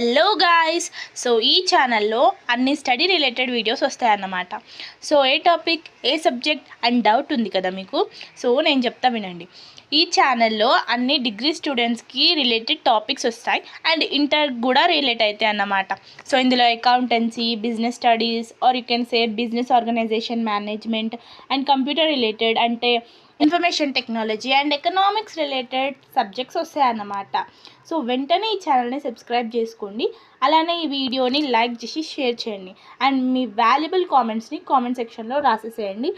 Hello guys. So ఈ ఛానల్లో అన్ని స్టడీ రిలేటెడ్ వీడియోస్ వస్తాయన్నమాట. So A topic, A subject and doubt ఉంది కదా మీకు. సో నేను చెప్తా వినండి. ఈ ఛానల్లో అన్ని డిగ్రీ స్టూడెంట్స్కి రిలేటెడ్ టాపిక్స్ వస్తాయి అండ్ ఇంటర్ కూడా రిలేట్ అవుతాయి అన్నమాట. సో ఇందులో accountancy, business studies or you can say business organisation management and computer related అంటే information technology and economics related subjects వస్తాయన్నమాట. సో వెంటనే ఈ ఛానల్ని సబ్స్క్రైబ్ చేసుకోండి. అలానే ఈ వీడియోని లైక్ చేసి షేర్ చేయండి అండ్ మీ వాల్యుబుల్ కామెంట్స్ని కామెంట్ సెక్షన్లో రాసేసేయండి.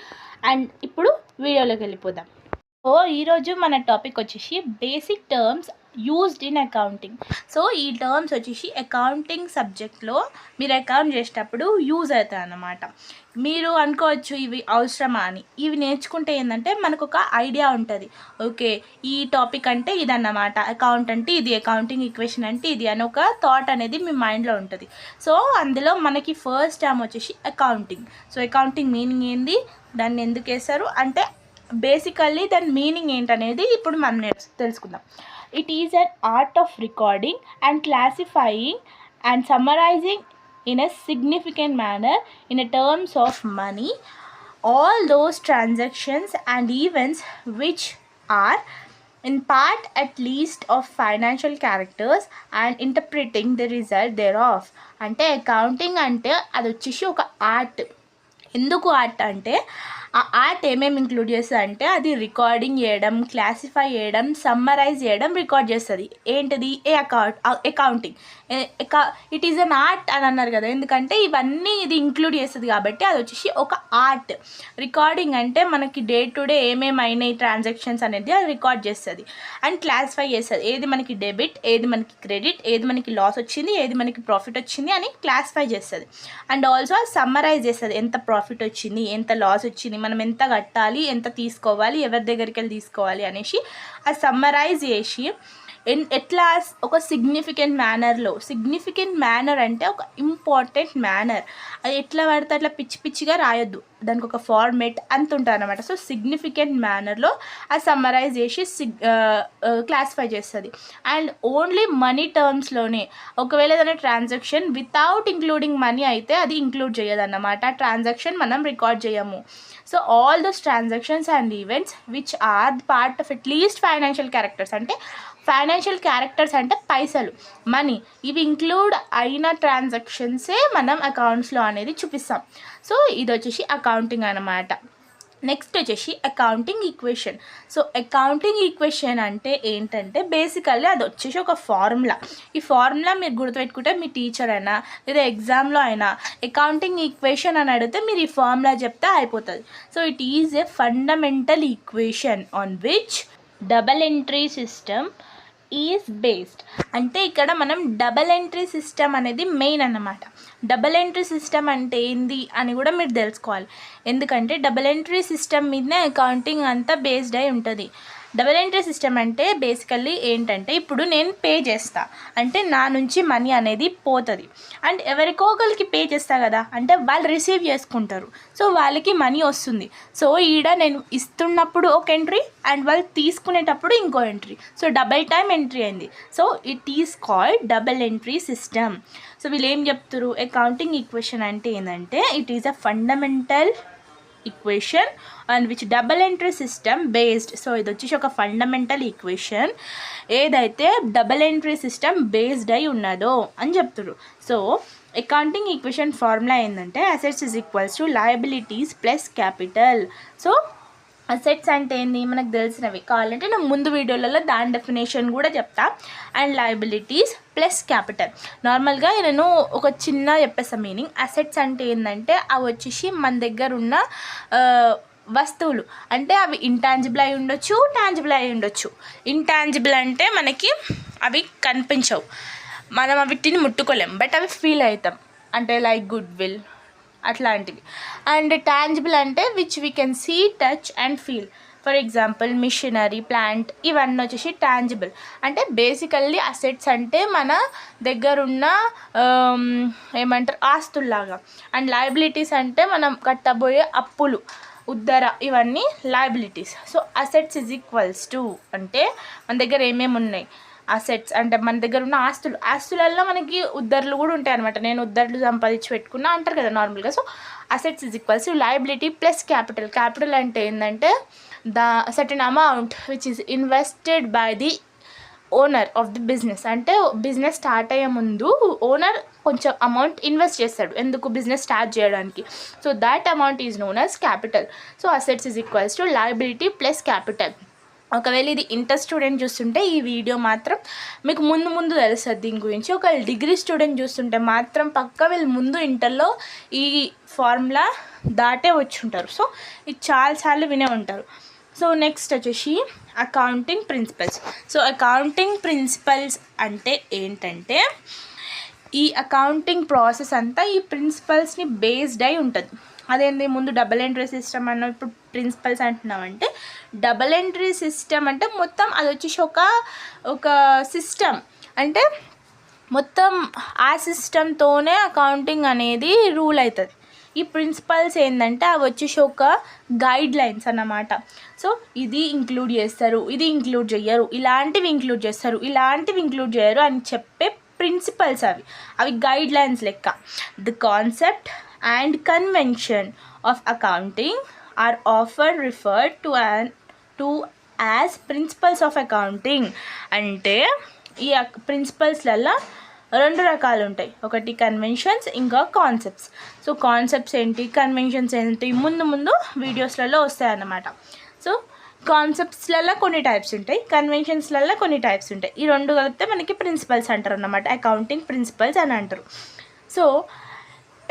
అండ్ ఇప్పుడు వీడియోలోకి వెళ్ళిపోదాం. సో ఈరోజు మన టాపిక్ వచ్చేసి basic terms used in accounting. So ఈ టర్మ్స్ వచ్చేసి అకౌంటింగ్ సబ్జెక్ట్లో మీరు అకౌంట్ చేసేటప్పుడు యూజ్ అవుతాయి అన్నమాట. మీరు అనుకోవచ్చు ఇవి అవసరమా అని. ఇవి నేర్చుకుంటే ఏంటంటే మనకు ఒక ఐడియా ఉంటుంది. ఓకే, ఈ టాపిక్ అంటే ఇదన్నమాట, అకౌంట్ అంటే ఇది, అకౌంటింగ్ ఈక్వేషన్ అంటే ఇది అని ఒక థాట్ అనేది మీ మైండ్లో ఉంటుంది. సో అందులో మనకి ఫస్ట్ టర్మ్ వచ్చేసి అకౌంటింగ్. సో అకౌంటింగ్ మీనింగ్ ఏంది, దాన్ని ఎందుకు వేస్తారు అంటే బేసికల్లీ దాని మీనింగ్ ఏంటనేది ఇప్పుడు మనం తెలుసుకుందాం. It is an art of recording and classifying and summarising in a significant manner in a terms of money all those transactions and events which are in part at least of financial characters and interpreting the result thereof. అంటే accounting అంటే అది వచ్చేసి ఒక art. ఎందుకు art అంటే ఆ art ఏమేమి include చేస్తుంది అంటే అది రికార్డింగ్ చేయడం, క్లాసిఫై చేయడం, సమ్మరైజ్ చేయడం, రికార్డ్ చేస్తుంది. ఏంటిది? Accounting. It is an art అని అన్నారు కదా, ఎందుకంటే ఇవన్నీ ఇది ఇంక్లూడ్ చేస్తుంది కాబట్టి అది వచ్చేసి ఒక ఆర్ట్. రికార్డింగ్ అంటే మనకి డే టు డే ఏమేమి అయినాయి ట్రాన్సాక్షన్స్ అనేది అది రికార్డ్ చేస్తుంది అండ్ క్లాసిఫై చేస్తుంది. ఏది మనకి డెబిట్, ఏది మనకి క్రెడిట్, ఏది మనకి లాస్ వచ్చింది, ఏది మనకి ప్రాఫిట్ వచ్చింది అని క్లాసిఫై చేస్తుంది. అండ్ ఆల్సో సమ్మరైజ్ చేస్తుంది. ఎంత ప్రాఫిట్ వచ్చింది, ఎంత లాస్ వచ్చింది, మనం ఎంత కట్టాలి, ఎంత తీసుకోవాలి, ఎవరి దగ్గరికి వెళ్ళి తీసుకోవాలి అనేసి ఆ సమ్మరైజ్ చేసి ఎట్లా ఒక సిగ్నిఫికెంట్ మేనర్ అంటే ఒక ఇంపార్టెంట్ మేనర్. అది ఎట్లా పడితే అట్లా పిచ్చి పిచ్చిగా రాయొద్దు, దానికి ఒక ఫార్మేట్ అంత ఉంటుంది అనమాట. సో సిగ్నిఫికెంట్ మేనర్లో అది సమ్మరైజ్ చేసి క్లాసిఫై చేస్తుంది. అండ్ ఓన్లీ మనీ టర్మ్స్లోనే, ఒకవేళ ఏదైనా ట్రాన్సాక్షన్ వితౌట్ ఇంక్లూడింగ్ మనీ అయితే అది ఇంక్లూడ్ చేయదన్నమాట. ట్రాన్సాక్షన్ మనం రికార్డ్ చేయము. So all those transactions and events which are part of at least financial characters అంటే ఫైనాన్షియల్ క్యారెక్టర్స్ అంటే పైసలు, మనీ, ఇవి ఇంక్లూడ్ అయిన ట్రాన్సాక్షన్సే మనం అకౌంట్స్లో అనేది చూపిస్తాం. సో ఇది వచ్చేసి అకౌంటింగ్ అనమాట. నెక్స్ట్ వచ్చేసి accounting equation. So accounting equation అంటే ఏంటంటే బేసికల్లీ అది వచ్చేసి ఒక ఫార్ములా. ఈ ఫార్ములా మీరు గుర్తుపెట్టుకుంటే మీ టీచర్ అయినా లేదా ఎగ్జామ్లో అయినా అకౌంటింగ్ ఈక్వేషన్ అని అడిగితే మీరు ఈ ఫార్ములా చెప్తే అయిపోతుంది. So it is a fundamental equation on which double entry system is based. అంటే ఇక్కడ మనం డబల్ ఎంట్రీ సిస్టమ్ అనేది మెయిన్ అన్నమాట. డబల్ ఎంట్రీ సిస్టమ్ అంటే ఏంది అని కూడా మీరు తెలుసుకోవాలి, ఎందుకంటే డబల్ ఎంట్రీ సిస్టమ్ మీదనే అకౌంటింగ్ అంతా బేస్డ్ అయి ఉంటుంది. డబల్ ఎంట్రీ సిస్టమ్ అంటే బేసికల్లీ ఏంటంటే ఇప్పుడు నేను పే చేస్తా అంటే నా నుంచి మనీ అనేది పోతుంది అండ్ ఎవరికో ఒకరికి పే చేస్తా కదా, అంటే వాళ్ళు రిసీవ్ చేసుకుంటారు. సో వాళ్ళకి మనీ వస్తుంది. సో ఈడ నేను ఇస్తున్నప్పుడు ఒక ఎంట్రీ అండ్ వాళ్ళు తీసుకునేటప్పుడు ఇంకో entry. So double time entry అయింది. So it is called double entry system. So వీళ్ళు ఏం చెప్తారు, అకౌంటింగ్ ఈక్వేషన్ అంటే ఏంటంటే it is a fundamental equation and which double entry system based. So ఇది వచ్చేసి ఒక ఫండమెంటల్ ఈక్వేషన్ ఏదైతే డబల్ ఎంట్రీ సిస్టమ్ బేస్డ్ అయి ఉన్నదో అని చెప్తారు. సో అకౌంటింగ్ ఈక్వేషన్ ఫార్ములా ఏంటంటే assets is equals to liabilities plus capital. So assets అంటే ఏంది మనకు తెలిసినవి, కావాలంటే నేను ముందు వీడియోలలో దాని డెఫినేషన్ కూడా చెప్తా. And liabilities plus capital. నార్మల్గా నేను ఒక చిన్న చెప్పేస్తా మీనింగ్. అసెట్స్ అంటే ఏంటంటే అవి వచ్చేసి మన దగ్గర ఉన్న వస్తువులు, అంటే అవి ఇంటాంజిబుల్ అయి ఉండొచ్చు, టాంజిబుల్ అయి ఉండొచ్చు. ఇంటాంజిబుల్ అంటే మనకి అవి కనిపించవు, మనం వీటిని ముట్టుకోలేం, బట్ అవి ఫీల్ అవుతాం, అంటే లైక్ గుడ్ విల్ అట్లాంటివి. అండ్ టాంజిబుల్ అంటే which we can see, touch and feel. For example machinery, plant, ఇవన్నీ వచ్చేసి టాంజిబుల్. అంటే బేసికల్లీ అసెట్స్ అంటే మన దగ్గరున్న ఏమంటారు ఆస్తుల్లాగా. అండ్ లయబిలిటీస్ అంటే మనం కట్టబోయే అప్పులు, ఉద్దర, ఇవన్నీ liabilities. So assets is equals to అంటే మన దగ్గర ఏమేమి ఉన్నాయి, అసెట్స్ అంటే మన దగ్గర ఉన్న ఆస్తులల్లో మనకి ఉద్దర్లు కూడా ఉంటాయి అనమాట. నేను ఉద్దర్లు సంపాదించి పెట్టుకున్నా అంటారు కదా నార్మల్గా. So assets is equals to liability plus capital. Capital అంటే ఏంటంటే the certain amount which is invested by the owner of the business. అంటే బిజినెస్ స్టార్ట్ అయ్యే ముందు ఓనర్ కొంచెం అమౌంట్ ఇన్వెస్ట్ చేస్తాడు ఎందుకు, బిజినెస్ స్టార్ట్ చేయడానికి. So that amount is known as capital. So assets is equals to liability plus capital. ఒకవేళ ఇది inter student చూస్తుంటే ఈ వీడియో మాత్రం మీకు ముందు తెలుస్తుంది దీని గురించి. ఒకవేళ డిగ్రీ స్టూడెంట్ చూస్తుంటే మాత్రం పక్క వీళ్ళు ముందు ఇంటర్లో ఈ ఫార్ములా దాటే వచ్చి ఉంటారు. సో ఇది చాలాసార్లు వినే ఉంటారు. సో నెక్స్ట్ వచ్చేసి accounting principles. So accounting principles అంటే ఏంటంటే ఈ అకౌంటింగ్ ప్రాసెస్ అంతా ఈ ప్రిన్సిపల్స్ని బేస్డ్ అయి ఉంటుంది. అదేంటి ముందు డబుల్ ఎంట్రీ సిస్టమ్ అన్న ఇప్పుడు ప్రిన్సిపల్స్ అంటున్నామంటే డబుల్ ఎంట్రీ సిస్టమ్ అంటే మొత్తం అది వచ్చేసి ఒక సిస్టమ్. అంటే మొత్తం ఆ సిస్టమ్తోనే అకౌంటింగ్ అనేది రూల్ అవుతుంది. ఈ ప్రిన్సిపల్స్ ఏంటంటే అవి వచ్చేసి ఒక గైడ్ లైన్స్ అన్నమాట. సో ఇది ఇంక్లూడ్ చేస్తారు, ఇది ఇంక్లూడ్ చేయరు, ఇలాంటివి ఇంక్లూడ్ చేస్తారు, ఇలాంటివి ఇంక్లూడ్ చేయరు అని చెప్పే ప్రిన్సిపల్స్ అవి గైడ్ లైన్స్ లెక్క. The concept and convention of accounting are often referred to as principles of accounting. అంటే ఈ ప్రిన్సిపల్స్లలో 2 రకాలు ఉంటాయి. ఒకటి కన్వెన్షన్స్, ఇంకా కాన్సెప్ట్స్. సో కాన్సెప్ట్స్ ఏంటి, కన్వెన్షన్స్ ఏంటి ముందు వీడియోస్లలో వస్తాయన్నమాట. సో కాన్సెప్ట్స్లలో కొన్ని టైప్స్ ఉంటాయి, కన్వెన్షన్స్లలో కొన్ని టైప్స్ ఉంటాయి. ఈ 2 కలిపితే మనకి ప్రిన్సిపల్స్ అంటారు అన్నమాట, అకౌంటింగ్ ప్రిన్సిపల్స్ అని అంటారు. సో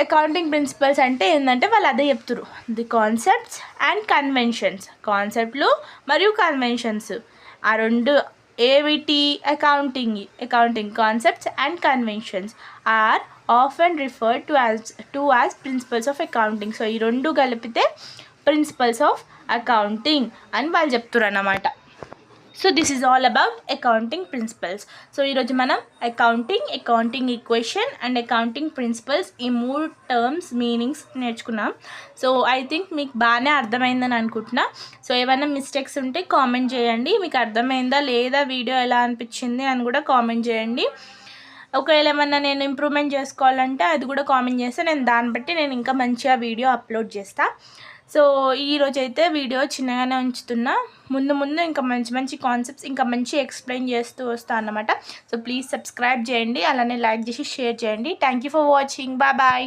అకౌంటింగ్ ప్రిన్సిపల్స్ అంటే ఏంటంటే వాళ్ళు అదే చెప్తారు, ది కాన్సెప్ట్స్ అండ్ కన్వెన్షన్స్. కాన్సెప్ట్లు మరియు కన్వెన్షన్స్ ఆ 2 ఏవిటి accounting concepts and conventions are often referred to as principles of accounting. So ఈ 2 కలిపితే ప్రిన్సిపల్స్ ఆఫ్ అకౌంటింగ్ అని వాళ్ళు చెప్తారు అన్నమాట. So this is all about accounting principles. So ఈరోజు మనం accounting equation and accounting principles ఈ 3 టర్మ్స్ మీనింగ్స్ నేర్చుకున్నాం. సో ఐ థింక్ మీకు బాగానే అర్థమైందని అనుకుంటున్నా. సో ఏమైనా మిస్టేక్స్ ఉంటే కామెంట్ చేయండి, మీకు అర్థమైందా లేదా, వీడియో ఎలా అనిపించింది అని కూడా కామెంట్ చేయండి. ఒకవేళ ఏమన్నా నేను ఇంప్రూవ్మెంట్ చేసుకోవాలంటే అది కూడా కామెంట్ చేస్తే నేను దాన్ని బట్టి నేను ఇంకా మంచిగా వీడియో అప్లోడ్ చేస్తాను. సో ఈరోజు అయితే వీడియో చిన్నగానే ఉంచుతున్నా, ముందు ఇంకా మంచి కాన్సెప్ట్స్ ఇంకా మంచి ఎక్స్ప్లెయిన్ చేస్తూ వస్తాను అన్నమాట. సో ప్లీజ్ సబ్స్క్రైబ్ చేయండి, అలానే లైక్ చేసి షేర్ చేయండి. Thank you for watching. Bye.